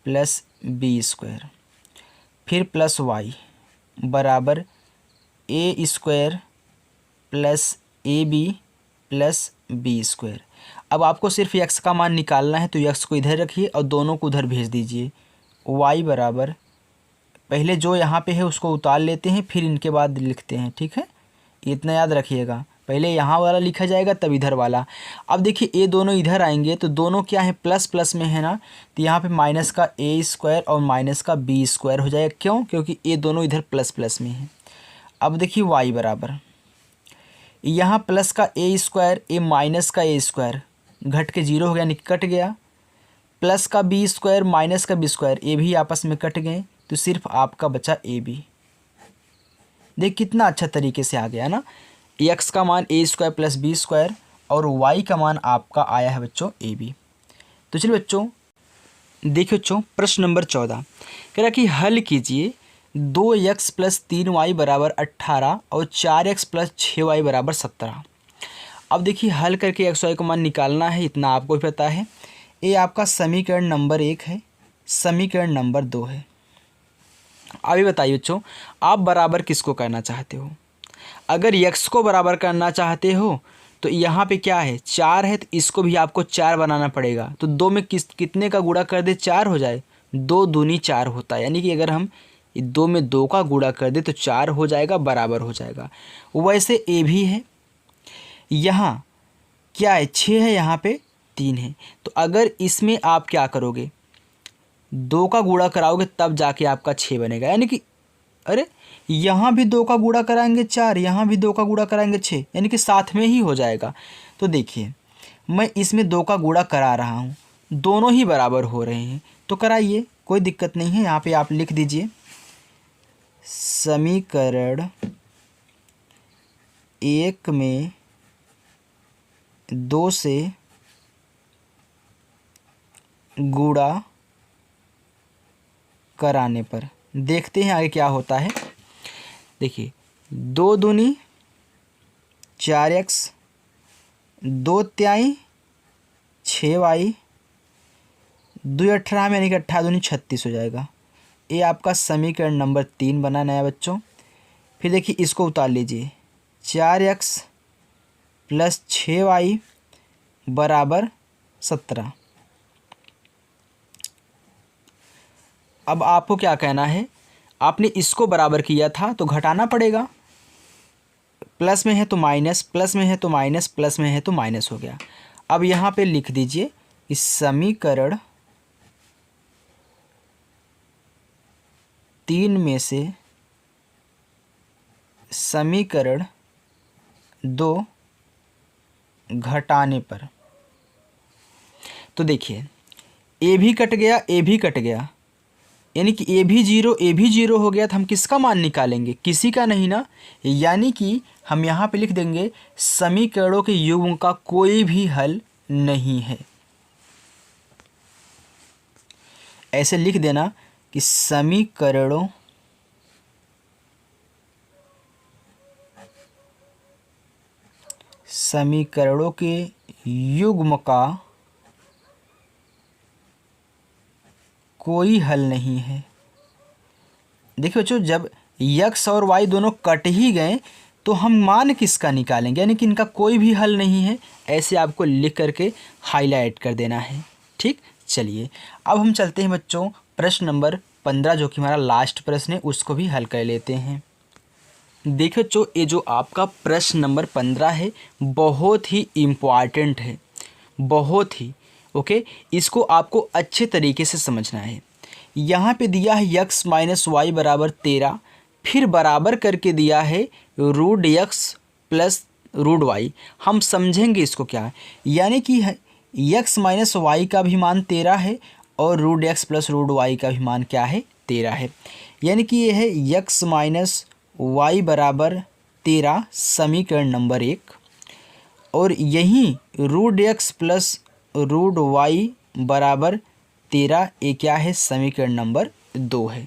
plus B square, फिर प्लस वाई बराबर A square plus A B plus B square. अब आपको सिर्फ यक्स का मान निकालना है, तो यक्स को इधर रखिए और दोनों को उधर भेज दीजिए। वाई बराबर पहले जो यहाँ पे है उसको उतार लेते हैं, फिर इनके बाद लिखते हैं, ठीक है, इतना याद रखिएगा। पहले यहाँ वाला लिखा जाएगा तब इधर वाला। अब देखिए ये दोनों इधर आएंगे तो दोनों क्या है, प्लस प्लस में है ना, तो यहाँ पे माइनस का ए स्क्वायर और माइनस का बी स्क्वायर हो जाएगा। क्यों, क्योंकि ये दोनों इधर प्लस प्लस में है। अब देखिए वाई बराबर यहाँ प्लस का ए स्क्वायर, ए माइनस का ए स्क्वायर घट के 0 हो गया, कट गया, प्लस का बी स्क्वायर माइनस का बी स्क्वायर, ये भी आपस में कट गए, तो सिर्फ आपका बचा ए बी। देख कितना अच्छा तरीके से आ गया ना, एक्स का मान ए स्क्वायर प्लस बी स्क्वायर और वाई का मान आपका आया है बच्चों ए बी। तो चलिए बच्चों देखिए बच्चों, प्रश्न नंबर 14 कह रहा कि हल कीजिए 2x प्लस 3y बराबर 18 और 4x प्लस 6y बराबर 17। अब देखिए हल करके एक्स वाई का मान निकालना है, इतना आपको भी पता है। ये आपका समीकरण नंबर 1 है, समीकरण नंबर 2 है। अभी बताइए बच्चों, आप बराबर किसको करना चाहते हो? अगर x को बराबर करना चाहते हो तो यहाँ पे क्या है, 4 है, तो इसको भी आपको 4 बनाना पड़ेगा। तो 2 में कितने का गुणा कर दे, 4 हो जाए, 2 दूनी 4 होता है, यानी कि अगर हम 2 में 2 का गुणा कर दे तो 4 हो जाएगा, बराबर हो जाएगा। वैसे ए भी है, यहाँ क्या है 6 है, यहाँ पे 3 है। तो अगर इसमें आप क्या करोगे, 2 का गुणा कराओगे तब जाके आपका 6 बनेगा, यानी कि अरे यहाँ भी 2 का गुणा कराएंगे 4, यहाँ भी 2 का गुणा कराएंगे 6, यानी कि साथ में ही हो जाएगा। तो देखिए मैं इसमें 2 का गुणा करा रहा हूँ, दोनों ही बराबर हो रहे हैं तो कराइए, कोई दिक्कत नहीं है। यहाँ पे आप लिख दीजिए समीकरण 1 में 2 से गुणा कराने पर देखते हैं आगे क्या होता है। देखिए 2 दूनी 4x, 2 तिहाई 6y, 2 18 में यानी कि 18 दूनी 36 हो जाएगा। ये आपका समीकरण नंबर 3 बना नया बच्चों। फिर देखिए इसको उतार लीजिए 4x प्लस 6y बराबर 17। अब आपको क्या कहना है, आपने इसको बराबर किया था तो घटाना पड़ेगा। प्लस में है तो माइनस, प्लस में है तो माइनस, प्लस में है तो माइनस हो गया। अब यहाँ पे लिख दीजिए इस समीकरण 3 में से समीकरण 2 घटाने पर। तो देखिए ए भी कट गया, ए भी कट गया, यानी कि ए भी जीरो हो गया। तो हम किसका मान निकालेंगे, किसी का नहीं ना। यानी कि हम यहाँ पे लिख देंगे समीकरणों के युग्म का कोई भी हल नहीं है। ऐसे लिख देना कि समीकरणों के युग्म का कोई हल नहीं है। देखिए बच्चों जब x और y दोनों कट ही गए तो हम मान किसका निकालेंगे, यानी कि इनका कोई भी हल नहीं है। ऐसे आपको लिख करके हाईलाइट कर देना है। ठीक, चलिए अब हम चलते हैं बच्चों प्रश्न नंबर 15 जो कि हमारा लास्ट प्रश्न है, उसको भी हल कर लेते हैं। देखिए बच्चों ये जो आपका प्रश्न नंबर 15 है बहुत ही इम्पॉर्टेंट है, बहुत ही ओके। इसको आपको अच्छे तरीके से समझना है। यहाँ पे दिया है x माइनस वाई बराबर 13, फिर बराबर करके दिया है root x plus root Y. हम समझेंगे इसको क्या है, यानी कि x माइनस वाई का भी मान 13 है और root x plus root Y का भी मान क्या है 13 है। यानी कि ये है x माइनस वाई बराबर 13 समीकरण नंबर 1, और यहीं root x plus root Y बराबर 13 ये क्या है समीकरण नंबर 2 है।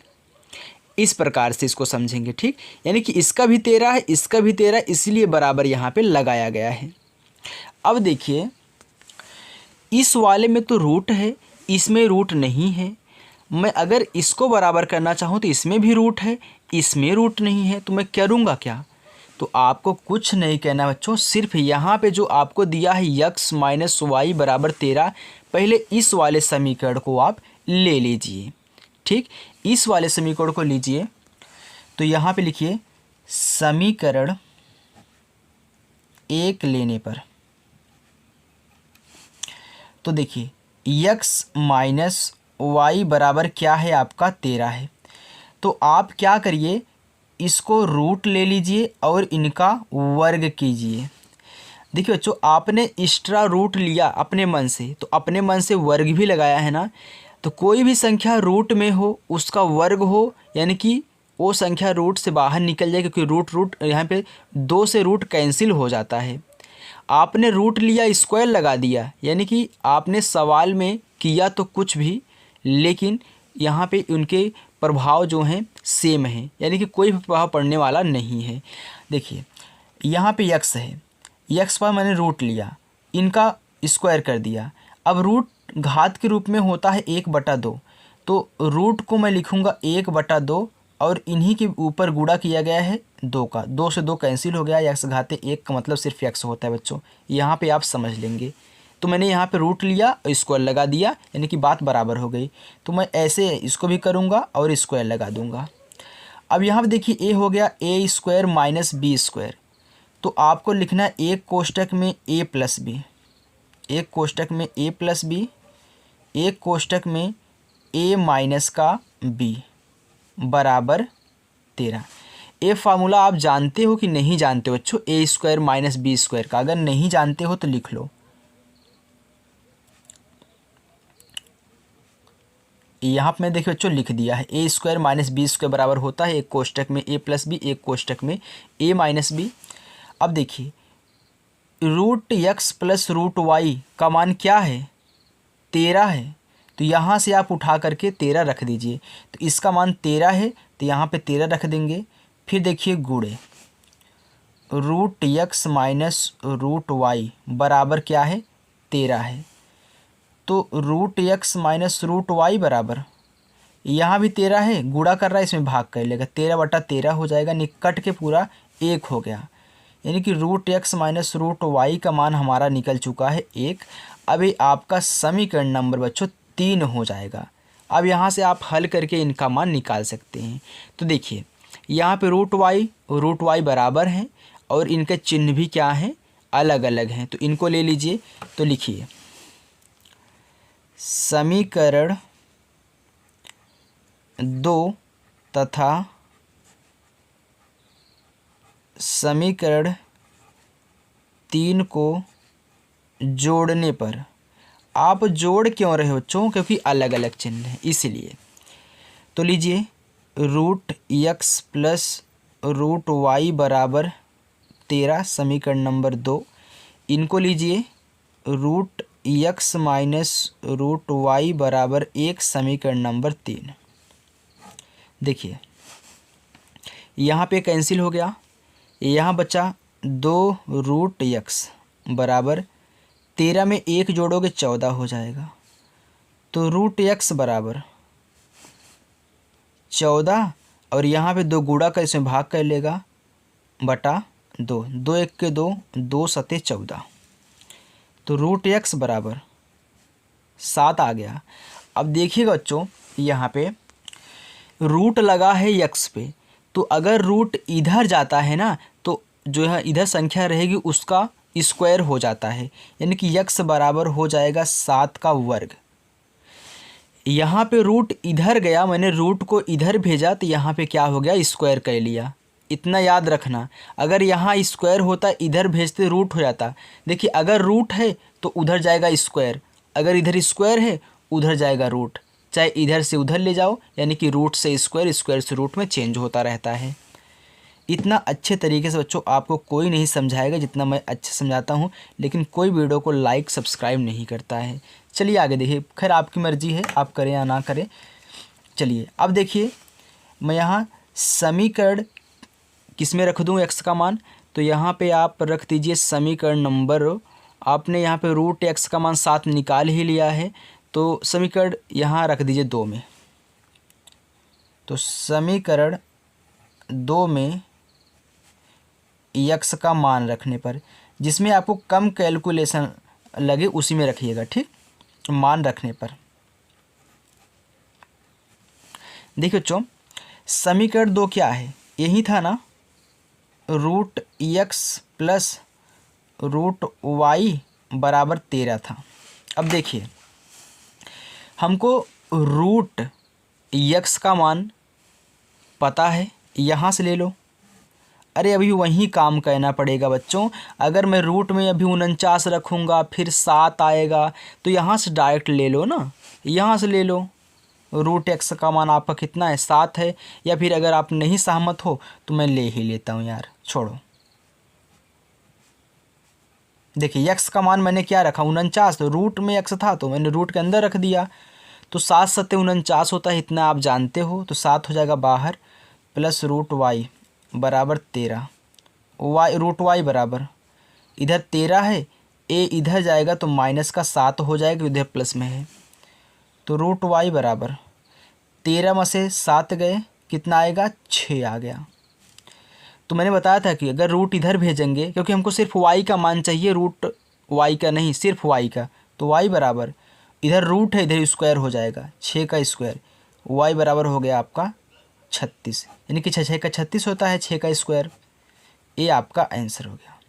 इस प्रकार से इसको समझेंगे। ठीक, यानी कि इसका भी 13 है, इसका भी 13, इसलिए बराबर यहाँ पे लगाया गया है। अब देखिए इस वाले में तो रूट है, इसमें रूट नहीं है। मैं अगर इसको बराबर करना चाहूँ तो इसमें भी रूट है, इसमें रूट नहीं है, तो मैं करूँगा क्या। तो आपको कुछ नहीं कहना बच्चों, सिर्फ यहाँ पे जो आपको दिया है x माइनस वाई बराबर 13, पहले इस वाले समीकरण को आप ले लीजिए। ठीक, इस वाले समीकरण को लीजिए। तो यहाँ पे लिखिए समीकरण 1 लेने पर, तो देखिए x माइनस वाई बराबर क्या है आपका 13 है। तो आप क्या करिए, इसको रूट ले लीजिए और इनका वर्ग कीजिए। देखिए बच्चों आपने एक्स्ट्रा रूट लिया अपने मन से, तो अपने मन से वर्ग भी लगाया है ना। तो कोई भी संख्या रूट में हो उसका वर्ग हो, यानी कि वो संख्या रूट से बाहर निकल जाए, क्योंकि रूट यहाँ पे 2 से रूट कैंसिल हो जाता है। आपने रूट लिया स्क्वायर लगा दिया, यानी कि आपने सवाल में किया तो कुछ भी, लेकिन यहाँ पे उनके प्रभाव जो हैं सेम है, यानी कि कोई भी प्रभाव पड़ने वाला नहीं है। देखिए यहाँ पे x है, x पर मैंने रूट लिया, इनका स्क्वायर कर दिया। अब रूट घात के रूप में होता है 1/2, तो रूट को मैं लिखूँगा 1/2 और इन्हीं के ऊपर गुणा किया गया है 2 का, 2 से 2 कैंसिल हो गया। x घाते 1 का मतलब सिर्फ x होता है बच्चों, यहाँ पे आप समझ लेंगे। तो मैंने यहाँ पे रूट लिया और स्क्वायर लगा दिया, यानी कि बात बराबर हो गई। तो मैं ऐसे इसको भी करूँगा और स्क्वायर लगा दूँगा। अब यहाँ पे देखिए a हो गया a square minus B square, तो आपको लिखना है एक कोष्टक में a प्लस बी, एक कोष्टक में a प्लस बी, एक कोष्टक में a माइनस का b बराबर 13। ये फार्मूला आप जानते हो कि नहीं जानते हो बच्चों, a square minus B square का? अगर नहीं जानते हो तो लिख लो। यहाँ पे मैं देखिए बच्चों लिख दिया है ए स्क्वायर माइनस बी स्क्वायर बराबर होता है एक कोष्टक में ए प्लस बी, एक कोष्टक में ए माइनस बी। अब देखिए root x plus root Y का मान क्या है 13 है, तो यहाँ से आप उठा करके 13 रख दीजिए, तो इसका मान 13 है तो यहाँ पे 13 रख देंगे। फिर देखिए गुणे root x minus root Y बराबर क्या है 13 है, तो root x minus root Y बराबर यहाँ भी 13 है, गुणा कर रहा है इसमें भाग कर लेगा, 13/13 हो जाएगा, निकट के पूरा 1 हो गया। यानी कि root x minus root Y का मान हमारा निकल चुका है 1। अभी आपका समीकरण नंबर बच्चों 3 हो जाएगा। अब यहाँ से आप हल करके इनका मान निकाल सकते हैं। तो देखिए यहाँ पे रूट वाई बराबर हैं और इनके चिन्ह भी क्या हैं अलग अलग हैं, तो इनको ले लीजिए। तो लिखिए समीकरण 2 तथा समीकरण 3 को जोड़ने पर, आप जोड़ क्यों रहे हो बच्चों, क्योंकि अलग अलग चिन्ह हैं इसीलिए। तो लीजिए root x plus root Y बराबर 13 समीकरण नंबर 2, इनको लीजिए root x minus root Y बराबर 1 समीकरण नंबर 3। देखिए यहाँ पे कैंसिल हो गया, यहाँ बचा 2 रूट एक्स बराबर 13 में 1 जोड़ोगे 14 हो जाएगा, तो रूट एक्स बराबर 14 और यहाँ पे 2 गुणा कर इसमें भाग कर लेगा बटा 2, 2 1 के 2, 2 7 14, तो रूट एक्स बराबर 7 आ गया। अब देखिएगा बच्चों यहाँ पे रूट लगा है यक्स पे, तो अगर रूट इधर जाता है ना तो जो है इधर संख्या रहेगी उसका स्क्वायर हो जाता है, यानी कि यक्स बराबर हो जाएगा 7 का वर्ग। यहाँ पे रूट इधर गया, मैंने रूट को इधर भेजा तो यहाँ पे क्या हो गया स्क्वायर कर लिया। इतना याद रखना, अगर यहाँ स्क्वायर होता इधर भेजते रूट हो जाता। देखिए अगर रूट है तो उधर जाएगा स्क्वायर, अगर इधर स्क्वायर है उधर जाएगा रूट, चाहे इधर से उधर ले जाओ, यानी कि रूट से स्क्वायर, स्क्वायर से रूट में चेंज होता रहता है। इतना अच्छे तरीके से बच्चों आपको कोई नहीं समझाएगा जितना मैं अच्छे समझाता हूँ, लेकिन कोई वीडियो को लाइक सब्सक्राइब नहीं करता है। चलिए आगे देखिए, खैर आपकी मर्ज़ी है आप करें या ना करें। चलिए अब देखिए मैं यहाँ समीकरण किस में रख दूँ एक्स का मान, तो यहाँ पे आप रख दीजिए समीकरण नंबर, आपने यहाँ पे रूट एक्स का मान 7 निकाल ही लिया है, तो समीकरण यहाँ रख दीजिए 2 में। तो समीकरण 2 में एक्स का मान रखने पर, जिसमें आपको कम कैलकुलेशन लगे उसी में रखिएगा, ठीक, मान रखने पर। देखिए बच्चों समीकरण 2 क्या है, यही था ना root x plus root Y बराबर 13 था। अब देखिए हमको रूट एक्स का मान पता है, यहाँ से ले लो। अरे अभी वही काम करना पड़ेगा बच्चों, अगर मैं रूट में अभी 49 रखूँगा फिर 7 आएगा, तो यहाँ से डायरेक्ट ले लो ना, यहाँ से ले लो। रूट एक्स का मान आपका कितना है 7 है, या फिर अगर आप नहीं सहमत हो तो मैं ले ही लेता हूँ यार, छोड़ो। देखिए एक्स का मान मैंने क्या रखा 49, तो रूट में एक्स था तो मैंने रूट के अंदर रख दिया, तो 7 7 49 होता है, इतना आप जानते हो, तो 7 हो जाएगा बाहर, प्लस रूट वाई बराबर 13, वाई रूट वाई बराबर इधर 13 है, ए इधर जाएगा तो माइनस का 7 हो जाएगा, इधर प्लस में है, तो रूट वाई बराबर 13 में से 7 गए कितना आएगा 6 आ गया। तो मैंने बताया था कि अगर रूट इधर भेजेंगे, क्योंकि हमको सिर्फ वाई का मान चाहिए, रूट वाई का नहीं, सिर्फ वाई का, तो वाई बराबर इधर रूट है इधर स्क्वायर हो जाएगा 6 का स्क्वायर, वाई बराबर हो गया आपका 36, यानी कि 6 का 36 होता है 6 का स्क्वायर। ये आपका आंसर हो गया।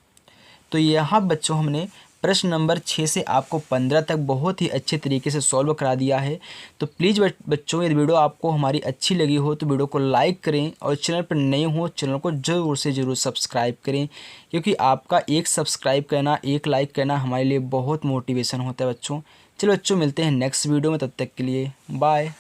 तो यहाँ बच्चों हमने प्रश्न नंबर 6 से आपको 15 तक बहुत ही अच्छे तरीके से सॉल्व करा दिया है। तो प्लीज़ बच्चों यदि वीडियो आपको हमारी अच्छी लगी हो तो वीडियो को लाइक करें, और चैनल पर नए हो चैनल को ज़रूर से ज़रूर सब्सक्राइब करें, क्योंकि आपका एक सब्सक्राइब करना, एक लाइक करना हमारे लिए बहुत मोटिवेशन होता है बच्चों। चलो बच्चों मिलते हैं नेक्स्ट वीडियो में, तब तक के लिए बाय।